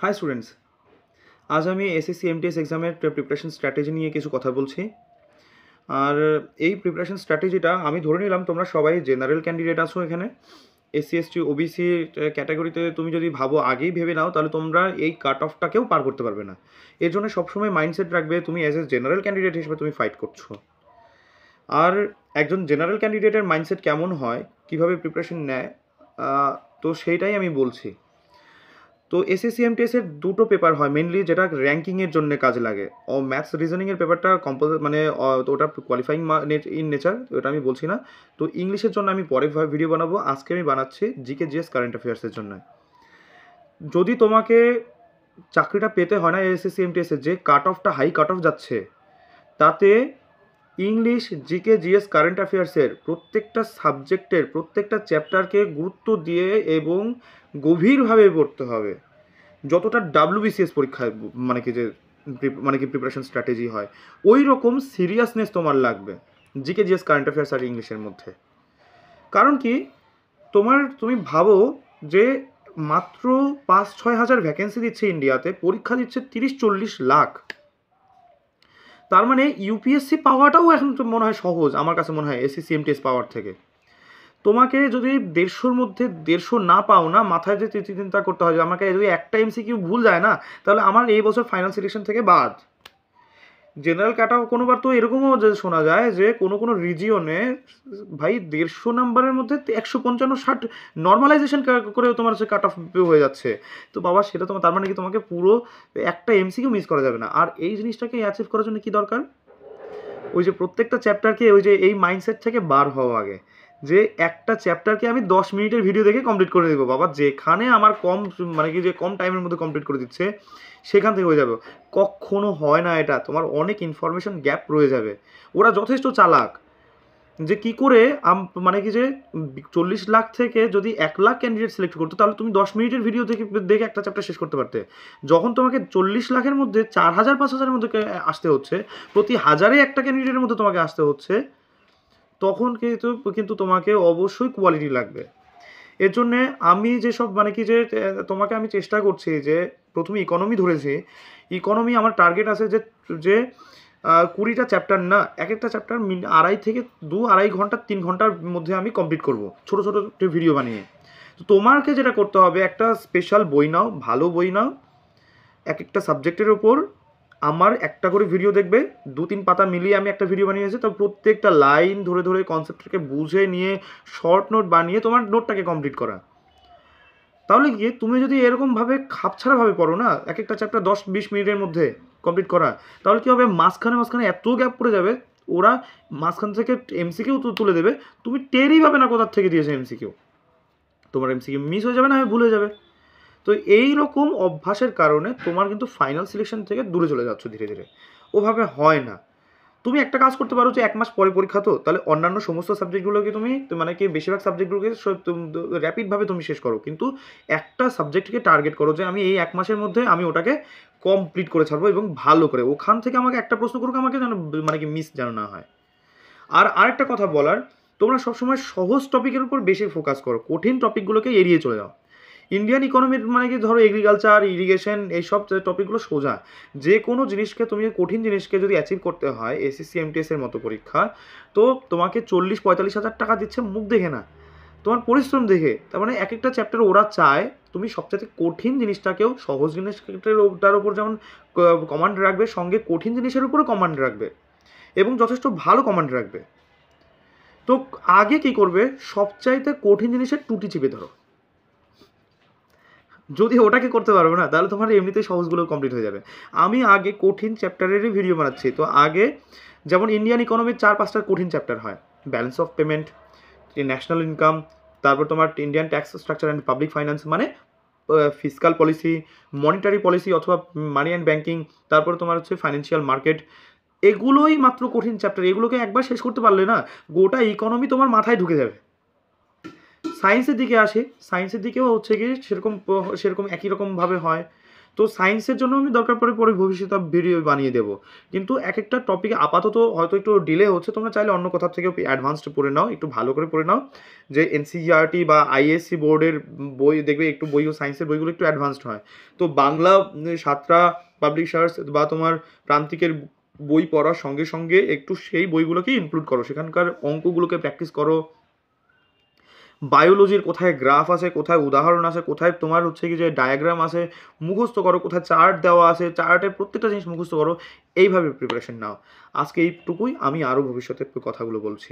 High students, আজ আমি SSC MTS এক্সামের প্রিপারেশন স্ট্র্যাটেজি নিয়ে কিছু কথা বলছি। আর এই প্রিপারেশন স্ট্র্যাটেজিটা আমি ধরে নিলাম তোমরা সবাই জেনারেল ক্যান্ডিডেট আছো। এখানে এসসি এসটি ওবিসি ক্যাটাগরিতে তুমি যদি ভাবো আগেই ভেবে নাও, তাহলে তোমরা এই কাট অফটাকেও পার করতে পারবে না। এর জন্য সবসময় মাইন্ডসেট রাখবে তুমি অ্যাজ এ জেনারেল ক্যান্ডিডেট হিসেবে তুমি ফাইট করছো। আর একজন জেনারেল ক্যান্ডিডেটের মাইন্ডসেট কেমন হয়, কীভাবে প্রিপারেশন নেয়, তো সেইটাই আমি বলছি। তো এসএসসি এমটিএসের দুটো পেপার হয় মেনলি, যেটা র্যাঙ্কিংয়ের জন্য কাজে লাগে। ও ম্যাথস রিজনিংয়ের পেপারটা ওটা কোয়ালিফাইং ইন নেচার, ওটা আমি বলছি না। তো ইংলিশের জন্য আমি পরে ভিডিও বানাবো, আজকে আমি বানাচ্ছি জিকে জিএস কারেন্ট অ্যাফেয়ার্সের জন্য। যদি তোমাকে চাকরিটা পেতে হয় না এসএসসি এমটিএসের, যে কাট অফটা হাই কাট অফ যাচ্ছে, তাতে ইংলিশ জিকে জিএস কারেন্ট অ্যাফেয়ার্সের প্রত্যেকটা সাবজেক্টের প্রত্যেকটা চ্যাপ্টারকে গুরুত্ব দিয়ে এবং গভীরভাবে পড়তে হবে। যতটা ডাব্লিউবিসিএস পরীক্ষায় প্রিপারেশন স্ট্র্যাটেজি হয়, ওই রকম সিরিয়াসনেস তোমার লাগবে জিকে জিএস কারেন্ট অ্যাফেয়ার্স আর ইংলিশের মধ্যে। কারণ কি, তুমি ভাবো যে মাত্র 5-6 হাজার ভ্যাকেন্সি দিচ্ছে ইন্ডিয়াতে, পরীক্ষা দিচ্ছে 30-40 লাখ। তার মানে ইউপিএসসি পাওয়াটাও এখন মনে হয় সহজ, আমার কাছে মনে হয় এসএসসি এমটিএস পাওয়ার থেকে। তোমাকে যদি 150-র মধ্যে 150 না পাও না, মাথায় যে চিন্তা করতে হয় যে আমাকে যদি একটা এমসিকিউ ভুল যায় না, তাহলে আমার এই বছর ফাইনাল সিলেকশন থেকে বাদ। জেনারেল কাট অফ কোনোবার তো এরকমও যে শোনা যায় যে কোনো রিজিয়নে ভাই 150 নাম্বারের মধ্যে 155-60 নর্মালাইজেশন করেও তোমার হচ্ছে কাট অফ হয়ে যাচ্ছে। তো বাবা, সেটা তোমার তার মানে কি তোমাকে পুরো একটা এমসিকিউ মিস করা যাবে না। আর এই জিনিসটাকে অ্যাচিভ করার জন্য কি দরকার, ওই যে প্রত্যেকটা চ্যাপ্টারকে ওই যে এই মাইন্ডসেট থেকে বার হওয়া আগে, যে একটা চ্যাপ্টারকে আমি 10 মিনিটের ভিডিও দেখে কমপ্লিট করে দেবো। বাবা, যেখানে আমার কম টাইমের মধ্যে কমপ্লিট করে দিচ্ছে সেখান থেকে হয়ে যাবে। কখনো হয় না এটা, তোমার অনেক ইনফরমেশন গ্যাপ রয়ে যাবে। ওরা যথেষ্ট চালাক যে কি করে 40 লাখ থেকে যদি 1 লাখ ক্যান্ডিডেট সিলেক্ট করতো, তাহলে তুমি 10 মিনিটের ভিডিও দেখে একটা চ্যাপ্টার শেষ করতে পারতে। যখন তোমাকে 40 লাখের মধ্যে 4000-5000-এর মধ্যে আসতে হচ্ছে, প্রতি হাজারে একটা ক্যান্ডিডেটের মধ্যে তোমাকে আসতে হচ্ছে, তখন কিন্তু তোমাকে অবশ্যই কোয়ালিটি লাগবে। এর জন্যে আমি যেসব তোমাকে আমি চেষ্টা করছি যে প্রথমে ইকোনমি ধরেছি। ইকোনমি আমার টার্গেট আছে যে 20টা চ্যাপ্টার না, এক একটা চ্যাপ্টার 2-2.5 ঘন্টা 3 ঘন্টার মধ্যে আমি কমপ্লিট করব, ছোটো ছোটো ভিডিও বানিয়ে। তো তোমাকে যেটা করতে হবে, একটা স্পেশাল বই নাও, ভালো বই নাও, এক একটা সাবজেক্টের ওপর আমার একটা করে ভিডিও দেখবে, 2-3 পাতা মিলিয়ে আমি একটা ভিডিও বানিয়েছি। তো প্রত্যেকটা লাইন ধরে ধরে কনসেপ্টটাকে বুঝে নিয়ে শর্ট নোট বানিয়ে তোমার নোটটাকে কমপ্লিট করা। তাহলে গিয়ে তুমি যদি এরকমভাবে খাপছাড়াভাবে পড়ো না, এক একটা চ্যাপ্টার 10-20 মিনিটের মধ্যে কমপ্লিট করা, তাহলে কী হবে, মাঝখানে এত গ্যাপ পড়ে যাবে, ওরা মাঝখান থেকে এমসিকিউ তুলে দেবে, তুমি টেরই পাবে না কোথার থেকে দিয়েছে এমসিকিউ। তোমার এমসিকিউ মিস হয়ে যাবে, না ভুলে যাবে। তো এই রকম অভ্যাসের কারণে তোমার কিন্তু ফাইনাল সিলেকশন থেকে দূরে চলে যাচ্ছ ধীরে ধীরে। ওভাবে হয় না। তুমি একটা কাজ করতে পারো যে 1 মাস পরে পরীক্ষা, তো তাহলে অন্যান্য সমস্ত সাবজেক্টগুলোকে তুমি বেশিরভাগ সাবজেক্টগুলোকে র্যাপিডভাবে তুমি শেষ করো, কিন্তু একটা সাবজেক্টকে টার্গেট করো যে আমি এই 1 মাসের মধ্যে আমি ওটাকে কমপ্লিট করে ছাড়বো, এবং ভালো করে। ওখান থেকে আমাকে একটা প্রশ্ন করুক, আমাকে যেন মিস যেন না হয়। আর আরেকটা কথা বলার, তোমরা সবসময় সহজ টপিকের উপর বেশি ফোকাস করো, কঠিন টপিকগুলোকে এড়িয়ে চলে যাও। ইন্ডিয়ান ইকোনমির ধরো এগ্রিকালচার, ইরিগেশন, এইসব টপিকগুলো সোজা। যে কোনো জিনিসকে তুমি কঠিন জিনিসকে যদি অ্যাচিভ করতে হয় এসএসসি এমটিএসের মতো পরীক্ষা, তো তোমাকে 40-45 হাজার টাকা দিচ্ছে মুখ দেখে না, তোমার পরিশ্রম দেখে। তার মানে এক একটা চ্যাপ্টার ওরা চায় তুমি সবচেয়ে কঠিন জিনিসটাকেও সহজ জিনিসটার উপর যেমন কমান্ড রাখবে, সঙ্গে কঠিন জিনিসের উপরও কমান্ড রাখবে, এবং যথেষ্ট ভালো কমান্ড রাখবে। তো আগে কি করবে, সবচাইতে কঠিন জিনিসের টুটি চিপে ধরো। যদি ওটাকে করতে পারবো না, তাহলে তোমার এমনিতেই সহজগুলো কমপ্লিট হয়ে যাবে। আমি আগে কঠিন চ্যাপ্টারেরই ভিডিও বানাচ্ছি। তো আগে যেমন ইন্ডিয়ান ইকোনমির 4-5টা কঠিন চ্যাপ্টার হয়, balance of payment, national income, তারপর তোমার Indian tax structure and public finance, fiscal policy, monetary policy অথবা মানি অ্যান্ড ব্যাঙ্কিং, তারপর তোমার হচ্ছে ফাইন্যান্সিয়াল মার্কেট। এগুলোই মাত্র কঠিন চ্যাপ্টার, এগুলোকে একবার শেষ করতে পারলে না, গোটা ইকোনমি তোমার মাথায় ঢুকে যাবে। সায়েন্সের দিকে আসে, সায়েন্সের দিকেও হচ্ছে কি সেরকম একই রকমভাবে হয়। তো সায়েন্সের জন্য আমি দরকার পড়ে পরে ভবিষ্যতে ভিডিও বানিয়ে দেবো, কিন্তু এক একটা টপিকে আপাতত হয়তো একটু ডিলে হচ্ছে, তোমরা চাইলে অন্য কোথাও থেকে অ্যাডভান্সড পড়ে নাও, একটু ভালো করে পড়ে নাও। যে এনসিইআরটি বা আইএসসি বোর্ডের বই দেখবে, একটু বইও সায়েন্সের বইগুলো একটু অ্যাডভান্সড হয়। তো বাংলা সাতরা পাবলিশার্স বা তোমার প্রান্তিকের বই পড়ার সঙ্গে সঙ্গে একটু সেই বইগুলোকে ইনক্লুড করো, সেখানকার অঙ্কগুলোকে প্র্যাকটিস করো। বায়োলজির কোথায় গ্রাফ আছে, কোথায় উদাহরণ আছে, কোথায় তোমার হচ্ছে কি যে ডায়াগ্রাম আছে, মুখস্থ করো, কোথায় চার্ট দেওয়া আছে, চার্টের প্রত্যেকটা জিনিস মুখস্থ করো। এইভাবে প্রিপারেশন নাও। আজকে এইটুকুই, আমি আরও ভবিষ্যতে কথাগুলো বলছি।